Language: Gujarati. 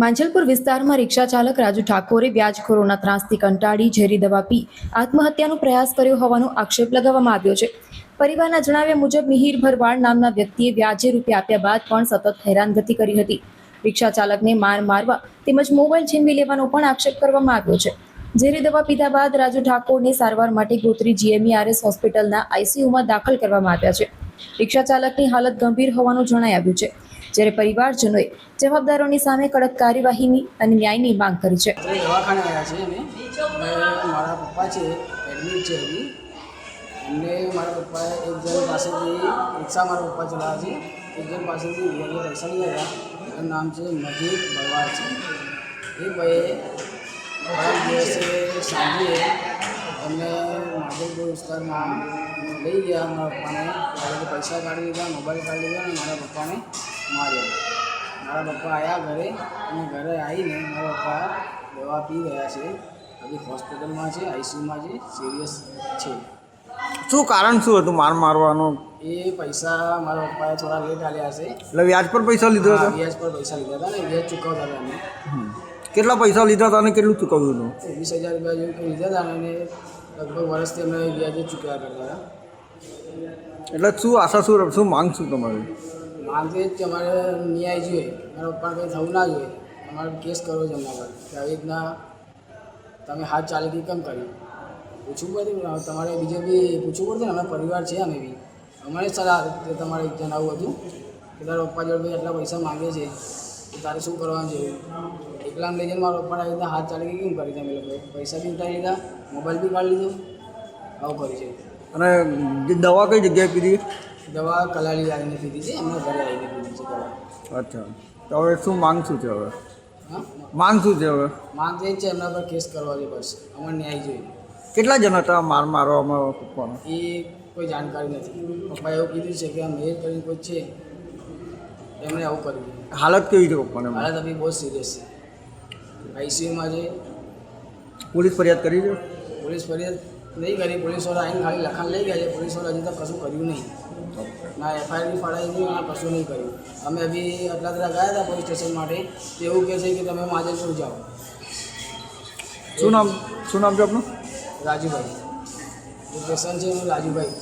માંજલપુર વિસ્તારમાં રિક્ષા ચાલક રાજુ ઠાકોરે વ્યાજખોરોના ત્રાસથી કંટાળી ઝેરી દવા પી આત્મહત્યાનો પ્રયાસ કર્યો હોવાનો આક્ષેપ લગાવવામાં આવ્યો છે। પરિવારના જણાવ્યા મુજબ મિહિર ભરવાડ નામના વ્યક્તિએ વ્યાજે રૂપિયા આપ્યા બાદ પણ સતત હેરાનગતિ કરી હતી। રિક્ષા ચાલકને મારવા તેમજ મોબાઈલ છીનવી લેવાનો પણ આક્ષેપ કરવામાં આવ્યો છે। ઝેરી દવા પીધા બાદ રાજુ ઠાકોરને સારવાર માટે ગોત્રી GMERS હોસ્પિટલના ICUમાં દાખલ કરવામાં આવ્યા છે। રિક્ષા ચાલકની હાલત ગંભીર હોવાનું જણાઈ આવ્યું છે, જ્યારે પરિવારજનોએ જવાબદારોની સામે કડક કાર્યવાહીની અને ન્યાયની માંગ કરી છે। દવાખાને આવ્યા છે અમે મારા પપ્પા છે એડમિટ છે હજી એમને મારા પપ્પાએ એક જણ પાસેથી રિક્ષા મારા પપ્પા ચલાવે છે, એક જણ પાસેથી પૈસા લીધા હતા। એનું નામ છે મિહિર ભરવાડ છે। એ ભાઈએ પરમ દિવસે સાંજે એમને માંજલપુર વિસ્તારમાં લઈ ગયા મારા પપ્પાને, પૈસા કાઢી લીધા, મોબાઈલ કાઢી લીધા અને મારા પપ્પાને માર્યા। મારા પપ્પા આવ્યા ઘરે અને ઘરે આવીને મારા પપ્પા દવા પી ગયા છે, હજી હોસ્પિટલમાં છે, ICUમાં છે, સિરિયસ છે। શું કારણ શું હતું મારવાનું? એ પૈસા મારા પપ્પાએ થોડા લેટ આલ્યા હશે, એટલે વ્યાજ પર પૈસા લીધા હતા? વ્યાજ પર પૈસા લીધા હતા ને વ્યાજ ચૂકવતા હતા અમે। કેટલા પૈસા લીધા હતા અને કેટલું ચૂકવ્યું હતું? 20,000 રૂપિયા જેવું કંઈ લીધા હતા અને લગભગ વર્ષથી અમે વ્યાજ જ ચૂકવ્યા કરતા હતા। એટલે શું આશા શું માંગ શું તમારી? માંગ છે કે અમારે ન્યાય જોઈએ, મારા પપ્પાને કંઈ થવું ના જોઈએ, અમારે કેસ કરવો છે એમના પર કે આવી રીતના તમે હાથ ચાલીકી કેમ કરી પૂછવું પડે, તમારે બીજે બી પૂછવું પડશે ને, અમારા પરિવાર છે અમે બી, અમારે સલાહ તમારે જણાવવું હતું કે તારા પપ્પા જોડે ભાઈ આટલા પૈસા માંગે છે તો તારે શું કરવાનું છે। એકલામ લઈ જઈને મારા પપ્પાને આવી રીતના હાથ ચાલીકી કેમ કરી તમે લોકો? પૈસા બી ઉઠાવી લીધા, મોબાઈલ બી કાઢી લીધો, આવું કરી છે। અને દવા કઈ જગ્યાએ પીધી? દવા કલાલી આવીને પીધી છે, એમના ઘરે આવીને પીધી છે દવા। અચ્છા, તો હવે શું માંગ શું છે? હવે હા, માંગ શું છે? હવે માંગ એ છે એમના પર કેસ કરવા છે, બસ અમારે ન્યાય જોઈએ। કેટલા જણ હતા મારવામાં પપ્પાનો? એ કોઈ જાણકારી નથી, પપ્પાએ એવું કીધું છે કે આ મેર કરીને કોઈ છે એમણે આવું કર્યું। હાલત કેવી છે પપ્પાને? હાલત અભી બહુ સિરિયસ છે, ICUમાં છે। પોલીસ ફરિયાદ કરી છે? પોલીસ ફરિયાદ નહીં કરી, પોલીસવાળા આવીને ખાલી લખાણ લઈ ગયા છે, પોલીસવાળા હજી તો કશું કર્યું નહીં, ના FIR બી ફાડાઈ નહીં, ના કશું નહીં કર્યું। અમે અભી આટલા બધા ગયા હતા પોલીસ સ્ટેશન માટે, તો એવું કહે છે કે તમે માંજલપુર જાઓ। શું નામ છે આપનું? રાજુભાઈ, જે પેશન્ટ છે એનું રાજુભાઈ।